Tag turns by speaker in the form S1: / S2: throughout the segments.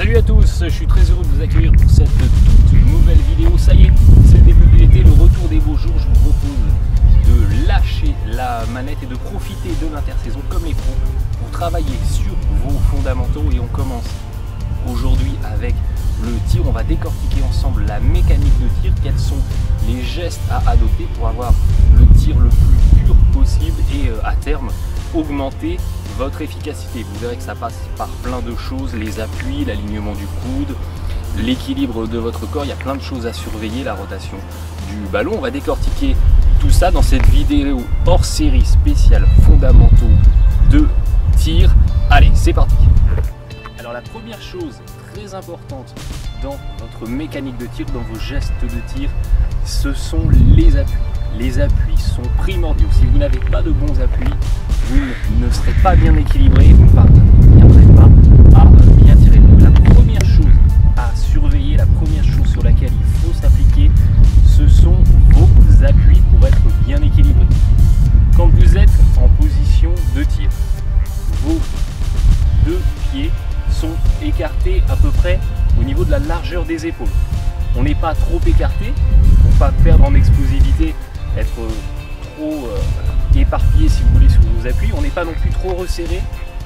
S1: Salut à tous, je suis très heureux de vous accueillir pour cette toute nouvelle vidéo. Ça y est, c'est le début de l'été, le retour des beaux jours. Je vous propose de lâcher la manette et de profiter de l'intersaison comme les pros pour travailler sur vos fondamentaux. Et on commence aujourd'hui avec le tir. On va décortiquer ensemble la mécanique de tir, quels sont les gestes à adopter pour avoir le tir le plus pur possible et à terme augmenter votre efficacité. Vous verrez que ça passe par plein de choses, les appuis, l'alignement du coude, l'équilibre de votre corps, il y a plein de choses à surveiller, la rotation du ballon. On va décortiquer tout ça dans cette vidéo hors série spéciale fondamentaux de tir. Allez, c'est parti. Alors la première chose très importante dans votre mécanique de tir, dans vos gestes de tir, ce sont les appuis. Les appuis sont primordiaux. Si vous n'avez pas de bons appuis, vous ne serez pas bien équilibré, vous ne parviendrez pas à bien tirer. Donc la première chose à surveiller, la première chose sur laquelle il faut s'appliquer, ce sont vos appuis pour être bien équilibré. Quand vous êtes en position de tir, vos deux pieds sont écartés à peu près au niveau de la largeur des épaules. On n'est pas trop écarté pour ne pas perdre en explosivité, être trop éparpillé si vous voulez sur vos appuis. On n'est pas non plus trop resserré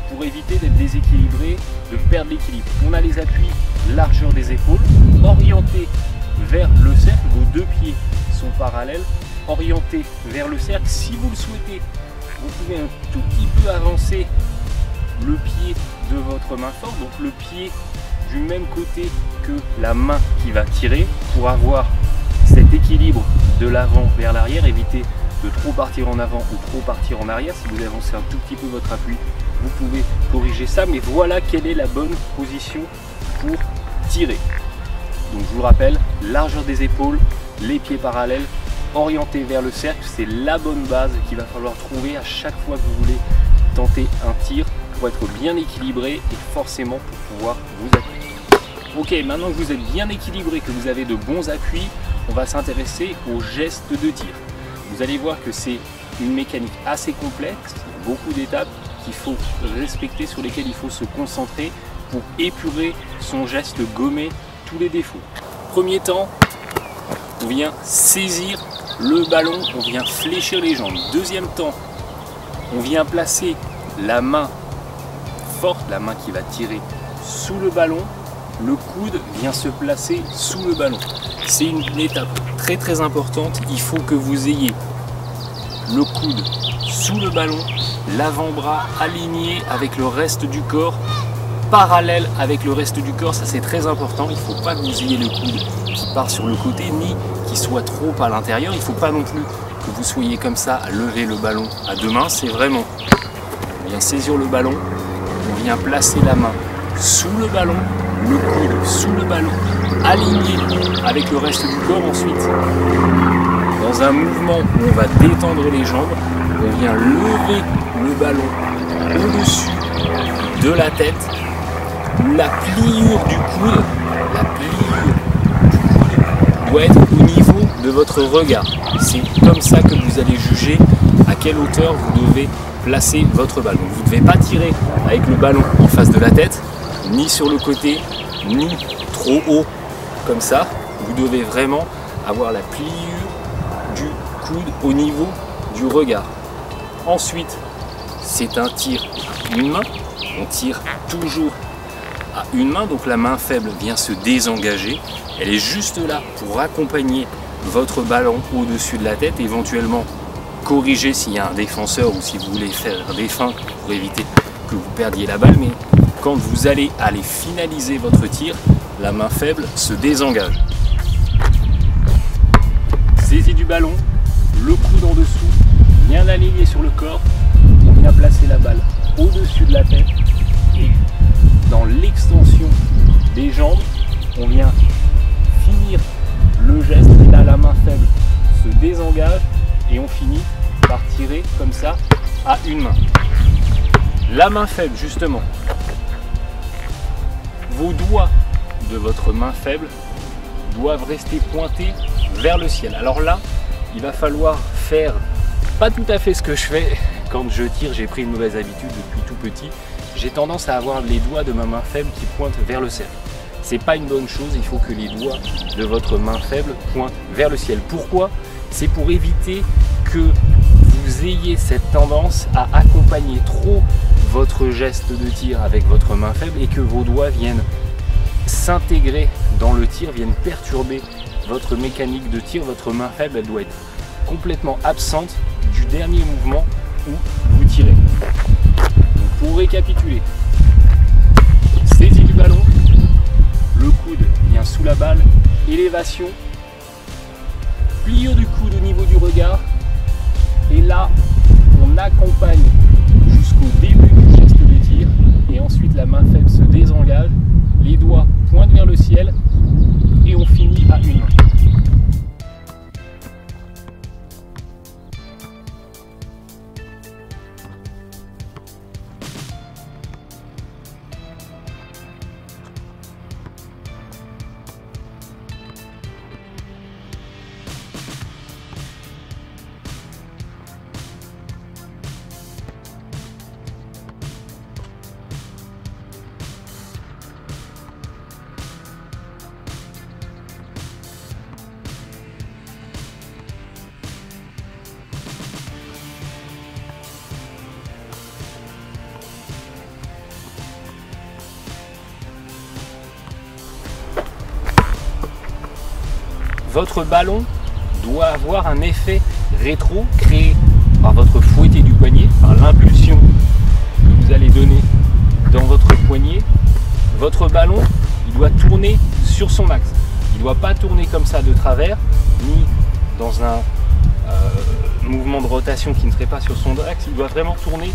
S1: pour éviter d'être déséquilibré, de perdre l'équilibre. On a les appuis largeur des épaules, orientés vers le cercle, vos deux pieds sont parallèles, orientés vers le cercle. Si vous le souhaitez, vous pouvez un tout petit peu avancer le pied de votre main forte, donc le pied du même côté que la main qui va tirer pour avoir cet équilibre de l'avant vers l'arrière, éviter de trop partir en avant ou trop partir en arrière. Si vous avancez un tout petit peu votre appui, vous pouvez corriger ça, mais voilà quelle est la bonne position pour tirer. Donc je vous le rappelle, largeur des épaules, les pieds parallèles, orientés vers le cercle, c'est la bonne base qu'il va falloir trouver à chaque fois que vous voulez tenter un tir pour être bien équilibré et forcément pour pouvoir vous appuyer. Ok, maintenant que vous êtes bien équilibré, que vous avez de bons appuis, on va s'intéresser aux gestes de tir. Vous allez voir que c'est une mécanique assez complexe, beaucoup d'étapes qu'il faut respecter, sur lesquelles il faut se concentrer pour épurer son geste, gommer tous les défauts. Premier temps, on vient saisir le ballon, on vient fléchir les jambes. Deuxième temps, on vient placer la main forte, la main qui va tirer sous le ballon. Le coude vient se placer sous le ballon. C'est une étape très importante. Il faut que vous ayez le coude sous le ballon, l'avant-bras aligné avec le reste du corps, parallèle avec le reste du corps. Ça c'est très important. Il ne faut pas que vous ayez le coude qui part sur le côté ni qui soit trop à l'intérieur. Il ne faut pas non plus que vous soyez comme ça à lever le ballon à deux mains. C'est vraiment, on vient saisir le ballon, on vient placer la main sous le ballon, le coude sous le ballon, aligné avec le reste du corps. Ensuite, dans un mouvement où on va détendre les jambes, on vient lever le ballon au-dessus de la tête. La pliure du coude, doit être au niveau de votre regard. C'est comme ça que vous allez juger à quelle hauteur vous devez placer votre ballon. Vous ne devez pas tirer avec le ballon en face de la tête, ni sur le côté, ni trop haut comme ça. Vous devez vraiment avoir la pliure du coude au niveau du regard. Ensuite, c'est un tir à une main. On tire toujours à une main, donc la main faible vient se désengager. Elle est juste là pour accompagner votre ballon au-dessus de la tête, éventuellement corriger s'il y a un défenseur ou si vous voulez faire des feintes pour éviter que vous perdiez la balle. Mais quand vous allez finaliser votre tir, la main faible se désengage. Saisie du ballon, le coude en dessous, bien aligné sur le corps, on vient placer la balle au-dessus de la tête et dans l'extension des jambes, on vient finir le geste. Là, la main faible se désengage et on finit par tirer comme ça à une main. La main faible, justement, vos doigts de votre main faible doivent rester pointés vers le ciel. Alors là, il va falloir faire pas tout à fait ce que je fais quand je tire. J'ai pris une mauvaise habitude depuis tout petit, j'ai tendance à avoir les doigts de ma main faible qui pointent vers le cercle. C'est pas une bonne chose, il faut que les doigts de votre main faible pointent vers le ciel. Pourquoi? C'est pour éviter que vous ayez cette tendance à accompagner trop votre geste de tir avec votre main faible et que vos doigts viennent s'intégrer dans le tir, viennent perturber votre mécanique de tir. Votre main faible, elle doit être complètement absente du dernier mouvement où vous tirez. Donc pour récapituler, saisie du ballon, le coude vient sous la balle, élévation, pliure du coude au niveau du regard, et là on accompagne jusqu'au début du geste de tir, et ensuite la main faible se désengage, les doigts pointent vers le ciel, et on finit à une main. Votre ballon doit avoir un effet rétro créé par votre fouetté du poignet, par l'impulsion que vous allez donner dans votre poignet. Votre ballon, il doit tourner sur son axe. Il ne doit pas tourner comme ça de travers, ni dans un mouvement de rotation qui ne serait pas sur son axe. Il doit vraiment tourner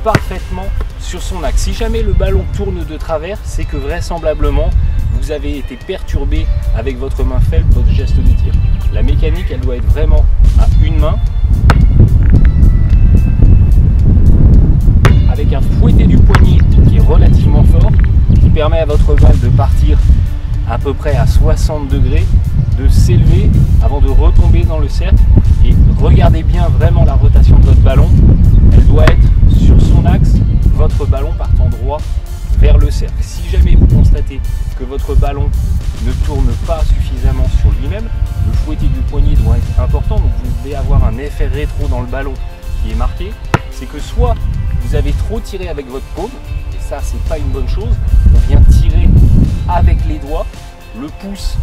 S1: parfaitement sur son axe. Si jamais le ballon tourne de travers, c'est que vraisemblablement vous avez été perturbé avec votre main faible, votre geste de tir. La mécanique, elle doit être vraiment à une main, avec un fouetté du poignet qui est relativement fort, qui permet à votre balle de partir à peu près à 60 degrés, de s'élever avant de retomber dans le cercle. Et regardez bien vraiment la rotation de votre ballon, elle doit être sur son axe, votre ballon partant droit vers le cercle. Si jamais vous constatez que votre ballon ne tourne pas suffisamment sur lui-même, le fouetté du poignet doit être important, donc vous devez avoir un effet rétro dans le ballon qui est marqué. C'est que soit vous avez trop tiré avec votre paume, et ça c'est pas une bonne chose, on vient tirer avec les doigts, le pouce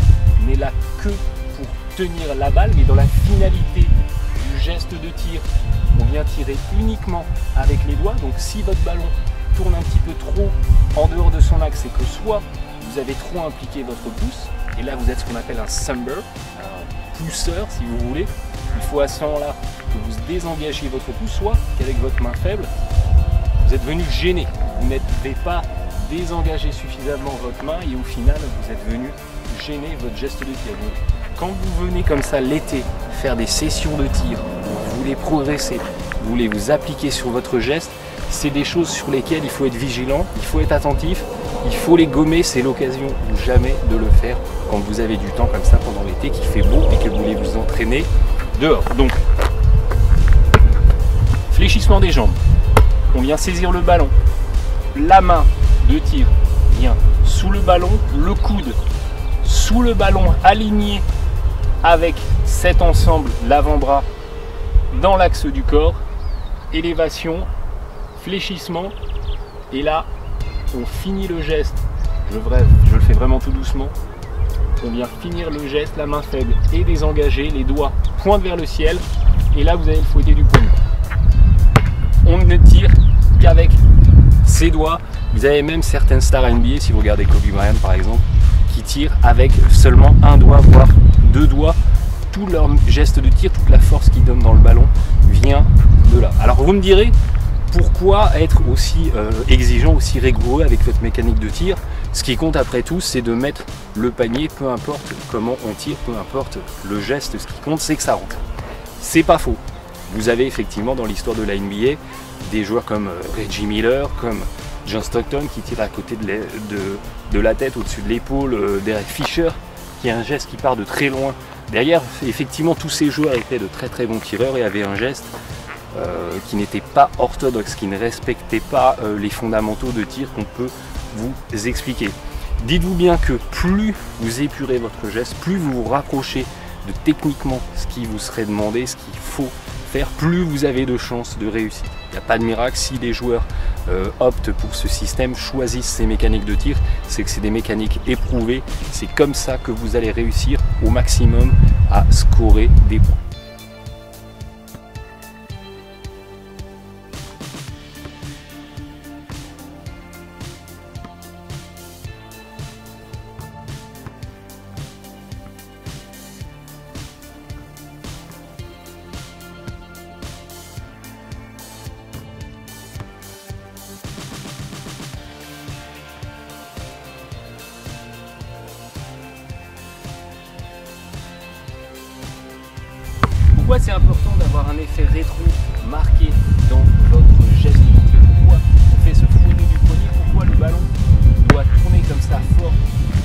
S1: n'est là que pour tenir la balle, mais dans la finalité du geste de tir, on vient tirer uniquement avec les doigts. Donc si votre ballon tourne un petit peu trop en dehors de son axe, c'est que soit vous avez trop impliqué votre pouce, et là vous êtes ce qu'on appelle un thumber, un pousseur si vous voulez. Il faut à ce moment-là que vous désengagez votre pouce, soit qu'avec votre main faible, vous êtes venu gêner. Vous n'avez pas désengagé suffisamment votre main et au final vous êtes venu gêner votre geste de tir. Donc, quand vous venez comme ça l'été faire des sessions de tir, vous voulez progresser, vous voulez vous appliquer sur votre geste, c'est des choses sur lesquelles il faut être vigilant, il faut être attentif, il faut les gommer. C'est l'occasion ou jamais de le faire quand vous avez du temps comme ça pendant l'été, qu'il fait beau et que vous voulez vous entraîner dehors. Donc, fléchissement des jambes, on vient saisir le ballon, la main de tir vient sous le ballon, le coude sous le ballon aligné avec cet ensemble, l'avant-bras dans l'axe du corps, élévation, fléchissement, et là on finit le geste. Je le fais vraiment tout doucement. On vient finir le geste, la main faible et désengagée, les doigts pointent vers le ciel, et là vous avez le fouetté du poignet. On ne tire qu'avec ses doigts. Vous avez même certaines stars NBA, si vous regardez Kobe Bryant par exemple, qui tirent avec seulement un doigt, voire deux doigts. Tout leur geste de tir, toute la force qu'ils donnent dans le ballon vient de là. Alors vous me direz, pourquoi être aussi exigeant, aussi rigoureux avec votre mécanique de tir? Ce qui compte après tout, c'est de mettre le panier, peu importe comment on tire, peu importe le geste, ce qui compte c'est que ça rentre. C'est pas faux. Vous avez effectivement dans l'histoire de la NBA des joueurs comme Reggie Miller, comme John Stockton qui tire à côté de la tête, au-dessus de l'épaule, Derek Fisher qui a un geste qui part de très loin. Derrière, effectivement, tous ces joueurs étaient de très très bons tireurs et avaient un geste qui n'étaient pas orthodoxes, qui ne respectaient pas les fondamentaux de tir qu'on peut vous expliquer. Dites-vous bien que plus vous épurez votre geste, plus vous vous rapprochez de techniquement ce qui vous serait demandé, ce qu'il faut faire, plus vous avez de chances de réussir. Il n'y a pas de miracle. Si les joueurs optent pour ce système, choisissent ces mécaniques de tir, c'est que c'est des mécaniques éprouvées. C'est comme ça que vous allez réussir au maximum à scorer des points. Pourquoi c'est important d'avoir un effet rétro marqué dans votre geste de tir? Pourquoi on fait ce fouillis du poignet? Pourquoi le ballon doit tourner comme ça fort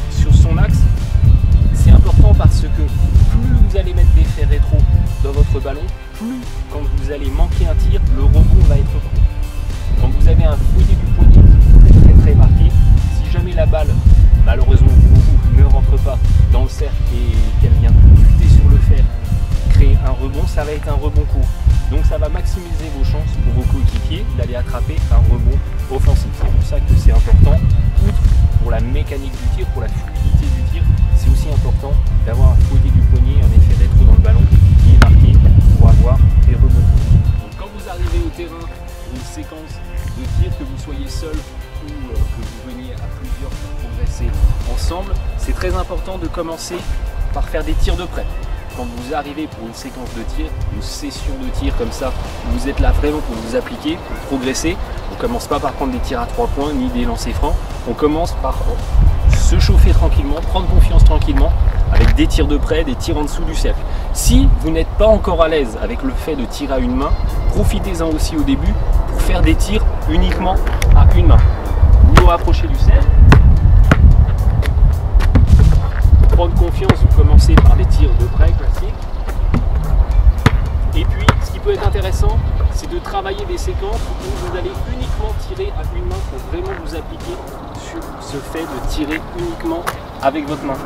S1: sur son axe? C'est important parce que plus vous allez mettre d'effets rétro dans votre ballon, plus quand vous allez manquer un tir, le rebond va être court. Quand vous avez un fouillis du poignet très marqué, si jamais la balle, malheureusement pour vous, ne rentre pas dans le cercle et qu'elle vient buter sur le fer, créer un rebond, ça va être un rebond court. Donc ça va maximiser vos chances pour vos coéquipiers d'aller attraper un rebond offensif. C'est pour ça que c'est important, outre pour la mécanique du tir, pour la fluidité du tir, c'est aussi important d'avoir un fouillis du poignet, un effet rétro dans le ballon qui est marqué pour avoir des rebonds. Donc quand vous arrivez au terrain pour une séquence de tir, que vous soyez seul ou que vous veniez à plusieurs pour progresser ensemble, c'est très important de commencer par faire des tirs de près. Quand vous arrivez pour une séquence de tir, une session de tir comme ça, vous êtes là vraiment pour vous appliquer, pour progresser. On ne commence pas par prendre des tirs à 3 points ni des lancers francs. On commence par se chauffer tranquillement, prendre confiance tranquillement avec des tirs de près, des tirs en dessous du cercle. Si vous n'êtes pas encore à l'aise avec le fait de tirer à une main, profitez-en aussi au début pour faire des tirs uniquement à une main. Vous vous rapprochez du cercle. Prendre confiance, vous commencez par des tirs de près classiques. Et puis, ce qui peut être intéressant, c'est de travailler des séquences où vous allez uniquement tirer à une main pour vraiment vous appliquer sur ce fait de tirer uniquement avec votre main.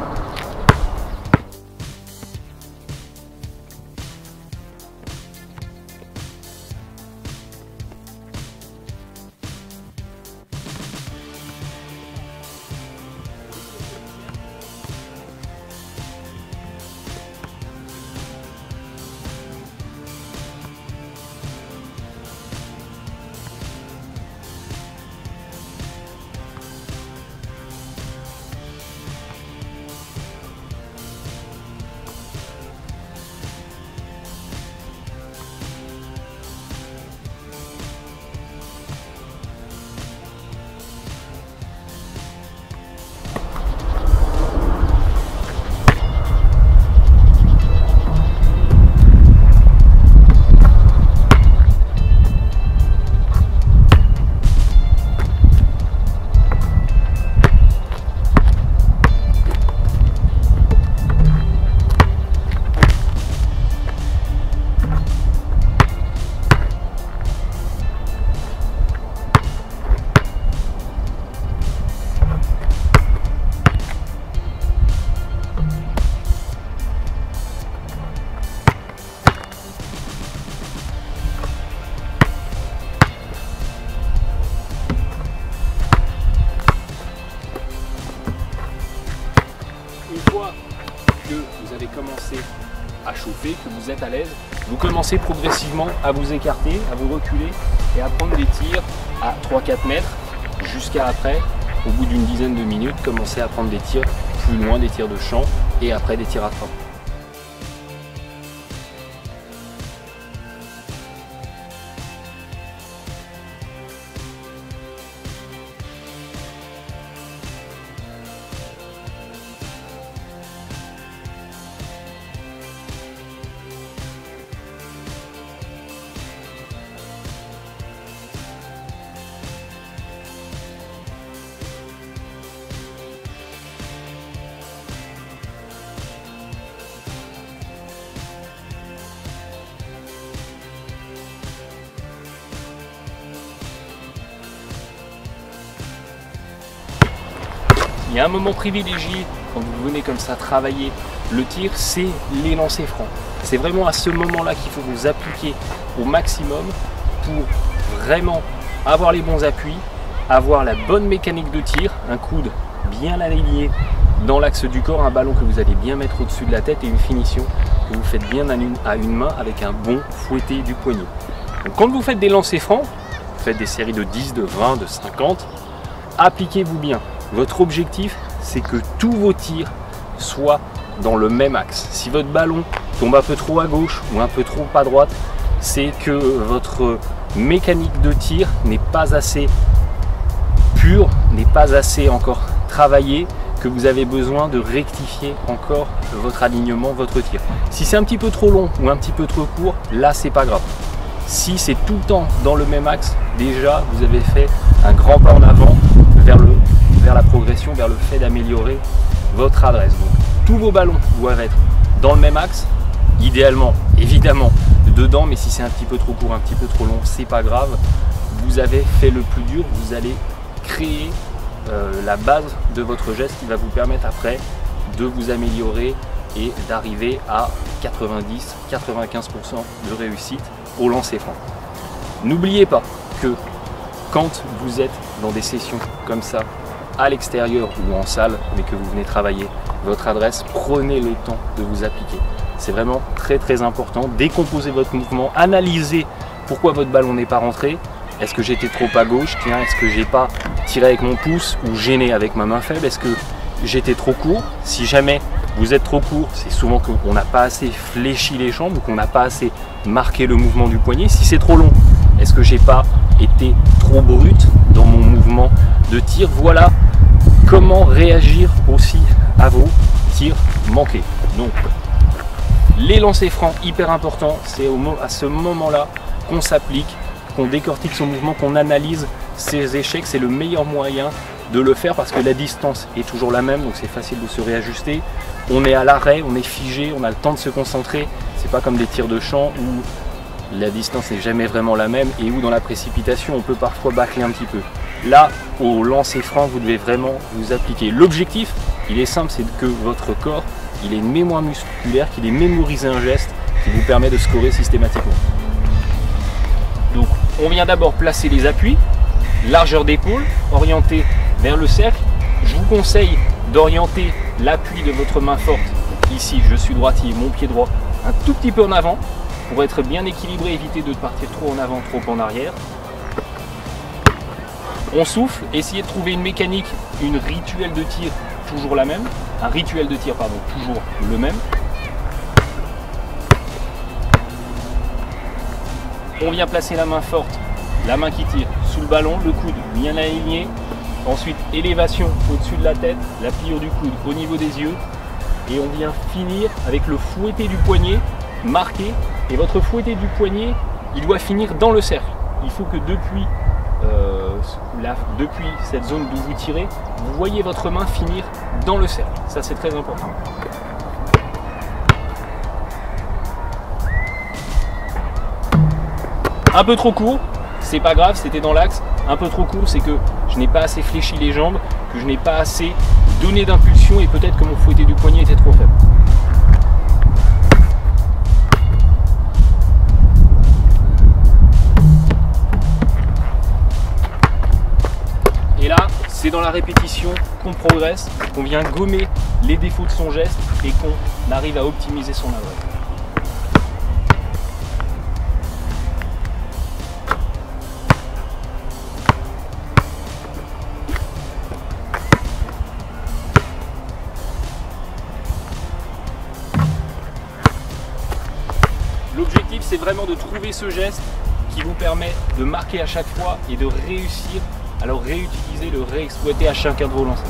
S1: Une fois que vous avez commencé à chauffer, que vous êtes à l'aise, vous commencez progressivement à vous écarter, à vous reculer et à prendre des tirs à 3-4 mètres jusqu'à après, au bout d'une dizaine de minutes, commencer à prendre des tirs plus loin, des tirs de champ et après des tirs à 3. il y a un moment privilégié quand vous venez comme ça travailler le tir, c'est les lancers francs. C'est vraiment à ce moment-là qu'il faut vous appliquer au maximum pour vraiment avoir les bons appuis, avoir la bonne mécanique de tir, un coude bien aligné dans l'axe du corps, un ballon que vous allez bien mettre au-dessus de la tête et une finition que vous faites bien à une main avec un bon fouetté du poignet. Donc quand vous faites des lancers francs, vous faites des séries de 10, de 20, de 50, appliquez-vous bien. Votre objectif, c'est que tous vos tirs soient dans le même axe. Si votre ballon tombe un peu trop à gauche ou un peu trop à droite, c'est que votre mécanique de tir n'est pas assez pure, n'est pas assez encore travaillée, que vous avez besoin de rectifier encore votre alignement, votre tir. Si c'est un petit peu trop long ou un petit peu trop court, là c'est pas grave. Si c'est tout le temps dans le même axe, déjà vous avez fait un grand pas en avant vers la progression, vers le fait d'améliorer votre adresse. Donc, tous vos ballons doivent être dans le même axe, idéalement, évidemment, dedans, mais si c'est un petit peu trop court, un petit peu trop long, c'est pas grave. Vous avez fait le plus dur, vous allez créer la base de votre geste qui va vous permettre après de vous améliorer et d'arriver à 90-95% de réussite au lancer franc. N'oubliez pas que quand vous êtes dans des sessions comme ça, à l'extérieur ou en salle, mais que vous venez travailler votre adresse, prenez le temps de vous appliquer. C'est vraiment très très important. Décomposez votre mouvement, analysez pourquoi votre ballon n'est pas rentré. Est-ce que j'étais trop à gauche? Tiens, est-ce que j'ai pas tiré avec mon pouce ou gêné avec ma main faible? Est-ce que j'étais trop court? Si jamais vous êtes trop court, c'est souvent qu'on n'a pas assez fléchi les jambes ou qu'on n'a pas assez marqué le mouvement du poignet. Si c'est trop long, est-ce que j'ai pas été trop brut dans mon mouvement de tir? Voilà comment réagir aussi à vos tirs manqués. Donc, les lancers francs, hyper important, c'est à ce moment-là qu'on s'applique, qu'on décortique son mouvement, qu'on analyse ses échecs. C'est le meilleur moyen de le faire parce que la distance est toujours la même, donc c'est facile de se réajuster. On est à l'arrêt, on est figé, on a le temps de se concentrer. C'est pas comme des tirs de champ où la distance n'est jamais vraiment la même et où dans la précipitation on peut parfois bâcler un petit peu. Là, au lancer franc, vous devez vraiment vous appliquer. L'objectif, il est simple, c'est que votre corps, il ait une mémoire musculaire, qu'il ait mémorisé un geste qui vous permet de scorer systématiquement. Donc, on vient d'abord placer les appuis, largeur d'épaule, orienté vers le cercle. Je vous conseille d'orienter l'appui de votre main forte. Ici, je suis droitier, mon pied droit, un tout petit peu en avant pour être bien équilibré, éviter de partir trop en avant, trop en arrière. On souffle, essayez de trouver une mécanique, une rituelle de tir toujours la même, un rituel de tir, pardon, toujours le même. On vient placer la main forte, la main qui tire sous le ballon, le coude bien aligné. Ensuite, élévation au-dessus de la tête, la pliure du coude au niveau des yeux. Et on vient finir avec le fouetté du poignet marqué. Et votre fouetté du poignet, il doit finir dans le cercle. Il faut que depuis cette zone d'où vous tirez, vous voyez votre main finir dans le cercle. Ça, c'est très important. Un peu trop court, c'est pas grave, c'était dans l'axe. Un peu trop court, c'est que je n'ai pas assez fléchi les jambes, que je n'ai pas assez donné d'impulsion et peut-être que mon fouetté du poignet était trop faible. Et là, c'est dans la répétition qu'on progresse, qu'on vient gommer les défauts de son geste et qu'on arrive à optimiser son adresse. L'objectif, c'est vraiment de trouver ce geste qui vous permet de marquer à chaque fois et de réussir à le réutiliser, le réexploiter à chacun de vos lancers.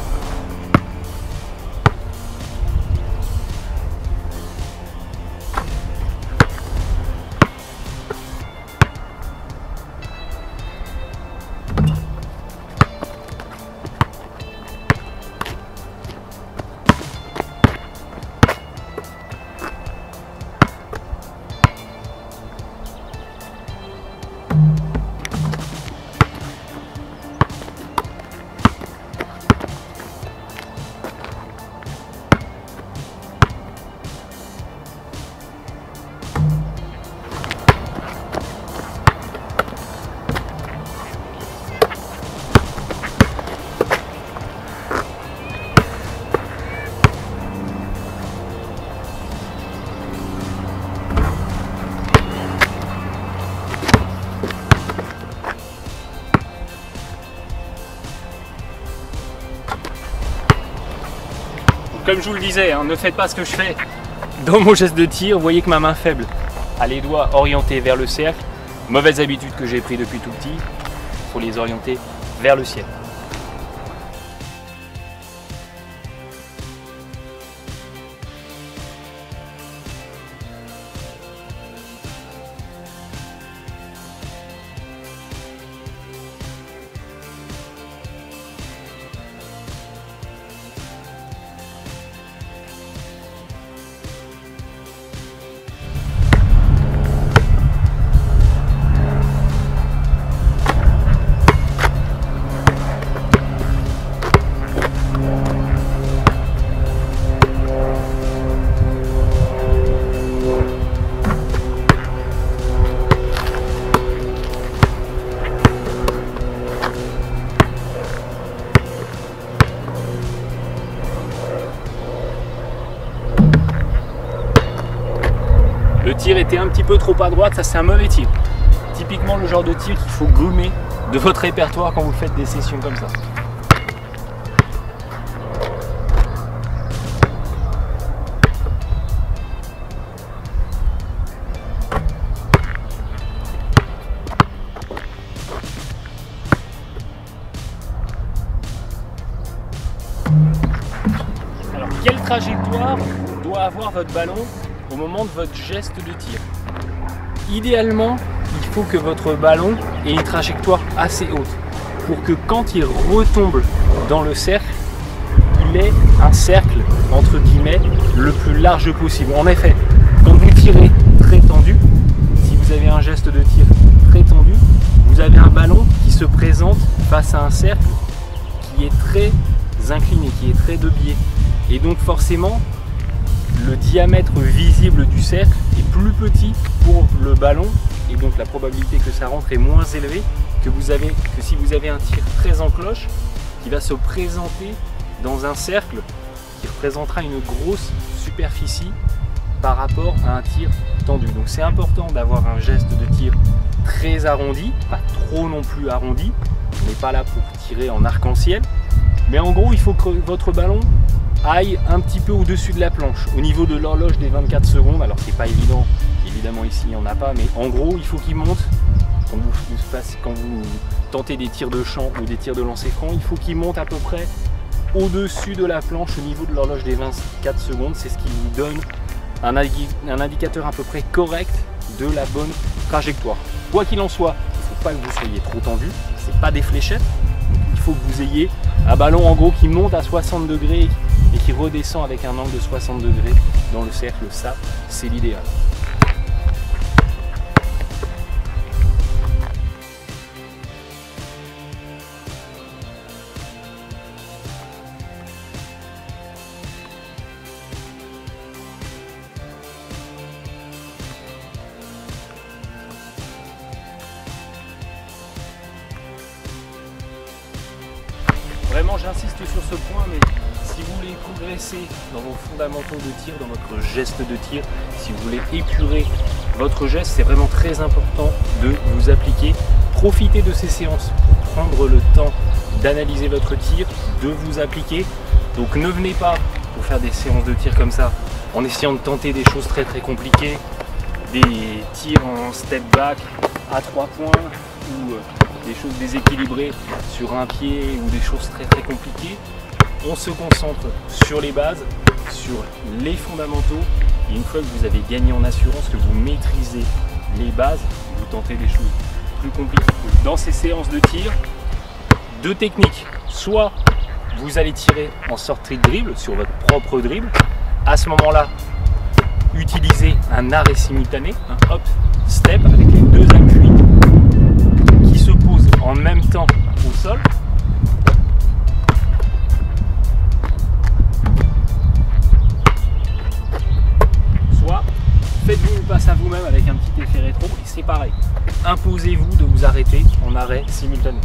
S1: comme je vous le disais, hein, ne faites pas ce que je fais dans mon geste de tir. Vous voyez que ma main faible a les doigts orientés vers le cercle. Mauvaise habitude que j'ai pris depuis tout petit. Il faut les orienter vers le ciel. Le tir était un petit peu trop à droite, ça c'est un mauvais tir. Typiquement le genre de tir qu'il faut gommer de votre répertoire quand vous faites des sessions comme ça. Alors quelle trajectoire doit avoir votre ballon au moment de votre geste de tir? Idéalement, il faut que votre ballon ait une trajectoire assez haute pour que quand il retombe dans le cercle, il ait un cercle entre guillemets le plus large possible. En effet, quand vous tirez très tendu, si vous avez un geste de tir très tendu, vous avez un ballon qui se présente face à un cercle qui est très incliné, qui est très de biais. Et donc forcément, le diamètre visible du cercle est plus petit pour le ballon et donc la probabilité que ça rentre est moins élevée que si vous avez un tir très en cloche qui va se présenter dans un cercle qui représentera une grosse superficie par rapport à un tir tendu. Donc c'est important d'avoir un geste de tir très arrondi, pas trop non plus arrondi. On n'est pas là pour tirer en arc-en-ciel, mais en gros il faut que votre ballon aille un petit peu au-dessus de la planche, au niveau de l'horloge des 24 secondes. Alors c'est pas évident, évidemment ici il n'y en a pas, mais en gros il faut qu'il monte, quand vous tentez des tirs de champ ou des tirs de lancer franc, il faut qu'il monte à peu près au-dessus de la planche, au niveau de l'horloge des 24 secondes. C'est ce qui vous donne un indicateur à peu près correct de la bonne trajectoire. Quoi qu'il en soit, il ne faut pas que vous soyez trop tendu, c'est pas des fléchettes, il faut que vous ayez un ballon en gros qui monte à 60 degrés et qui redescend avec un angle de 60 degrés dans le cercle. Ça, c'est l'idéal. Vraiment, j'insiste sur ce point, mais si vous voulez progresser dans vos fondamentaux de tir, dans votre geste de tir, si vous voulez épurer votre geste, c'est vraiment très important de vous appliquer. Profitez de ces séances pour prendre le temps d'analyser votre tir, de vous appliquer. Donc ne venez pas pour faire des séances de tir comme ça en essayant de tenter des choses très compliquées, des tirs en step back à 3 points ou des choses déséquilibrées sur un pied ou des choses très compliquées. On se concentre sur les bases, sur les fondamentaux, et une fois que vous avez gagné en assurance, que vous maîtrisez les bases, vous tentez des choses plus compliquées. Dans ces séances de tir, deux techniques. Soit vous allez tirer en sortie de dribble sur votre propre dribble. À ce moment-là, utilisez un arrêt simultané, un hop step avec les deux appuis qui se posent en même temps au sol. Soit faites-vous une passe à vous-même avec un petit effet rétro et c'est pareil. Imposez-vous de vous arrêter en arrêt simultané.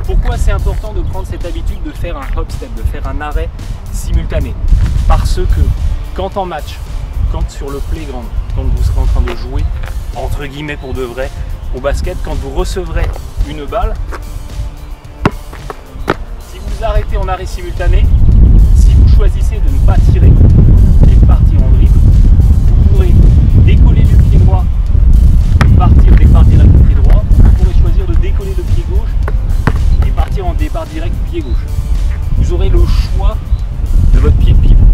S1: Pourquoi c'est important de prendre cette habitude de faire un hop step, de faire un arrêt simultané? Parce que quand en match, quand sur le playground, quand vous serez en train de jouer entre guillemets pour de vrai au basket, quand vous recevrez une balle. Si vous arrêtez en arrêt simultané, si vous choisissez de ne pas tirer et de partir en dribble, vous pourrez décoller du pied droit, partir départ direct du pied droit. Vous pourrez choisir de décoller le pied gauche et partir en départ direct du pied gauche. Vous aurez le choix de votre pied de pivot.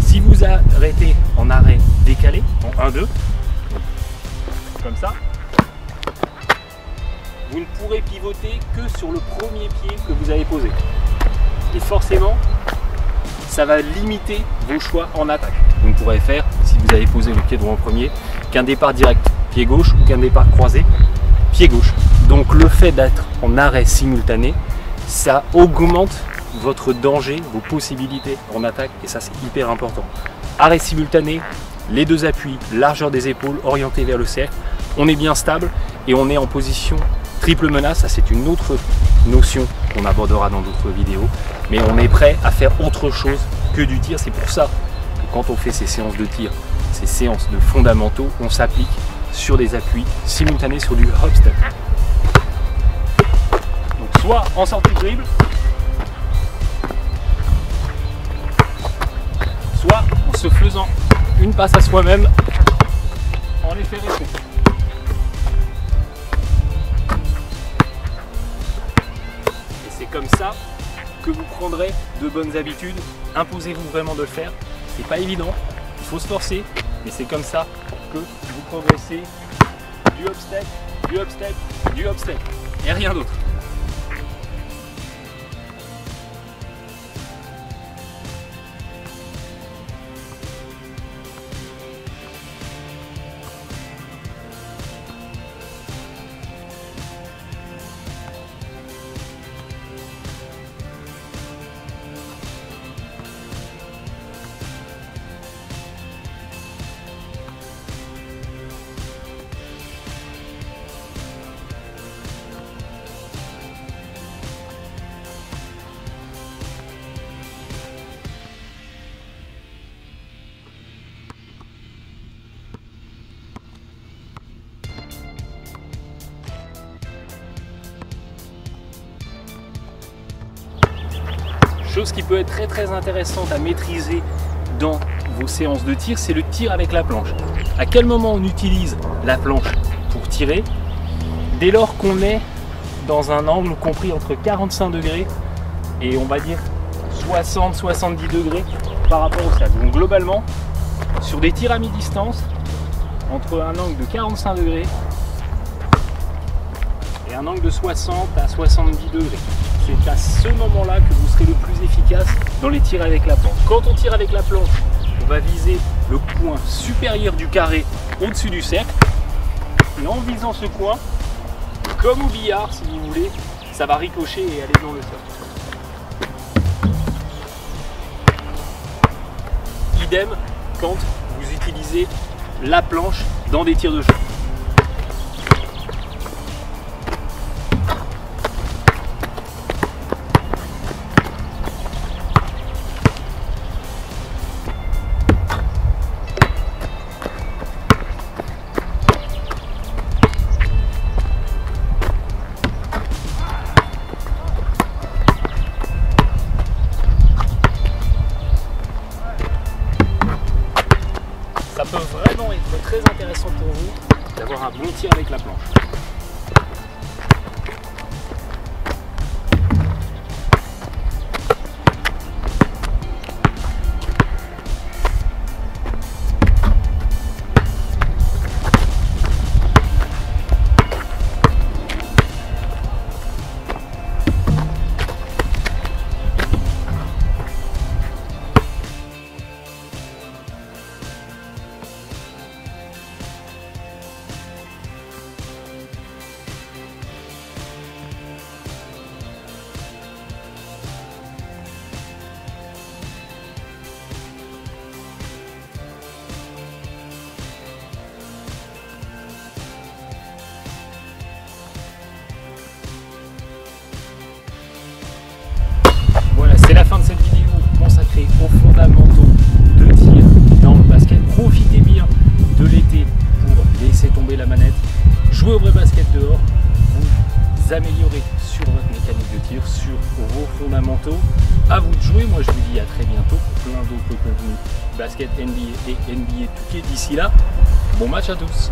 S1: Si vous arrêtez en arrêt décalé, en 1-2, comme ça, vous ne pourrez pivoter que sur le premier pied que vous avez posé. Et forcément, ça va limiter vos choix en attaque. Vous ne pourrez faire, si vous avez posé le pied droit en premier, qu'un départ direct pied gauche ou qu'un départ croisé pied gauche. Donc le fait d'être en arrêt simultané, ça augmente votre danger, vos possibilités en attaque, et ça c'est hyper important. Arrêt simultané, les deux appuis, largeur des épaules, orienté vers le cercle, on est bien stable et on est en position triple menace. Ça c'est une autre notion qu'on abordera dans d'autres vidéos, mais on est prêt à faire autre chose que du tir. C'est pour ça que quand on fait ces séances de tir, ces séances de fondamentaux, on s'applique sur des appuis simultanés sur du hop step. Donc soit en sortie de dribble, soit en se faisant une passe à soi-même en effet rétro. Et c'est comme ça que vous prendrez de bonnes habitudes. Imposez-vous vraiment de le faire. C'est pas évident, il faut se forcer, mais c'est comme ça que vous progressez du hop step, du hop step, du hop step, et rien d'autre. Chose qui peut être très intéressante à maîtriser dans vos séances de tir, c'est le tir avec la planche. À quel moment on utilise la planche pour tirer? Dès lors qu'on est dans un angle compris entre 45 degrés et on va dire 60-70 degrés par rapport au cercle. Donc globalement, sur des tirs à mi-distance, entre un angle de 45 degrés et un angle de 60 à 70 degrés. C'est à ce moment-là que vous serez le plus efficace dans les tirs avec la planche. Quand on tire avec la planche, on va viser le point supérieur du carré au-dessus du cercle. Et en visant ce coin, comme au billard si vous voulez, ça va ricocher et aller dans le cercle. Idem quand vous utilisez la planche dans des tirs de jeu. Ça peut vraiment être très intéressant pour vous d'avoir un bon tir avec la planche. C'est la fin de cette vidéo consacrée aux fondamentaux de tir dans le basket. Profitez bien de l'été pour laisser tomber la manette, jouer au vrai basket dehors. Vous améliorer sur votre mécanique de tir, sur vos fondamentaux. À vous de jouer, moi je vous dis à très bientôt pour plein d'autres contenus basket, NBA et NBA 2K. D'ici là, bon match à tous.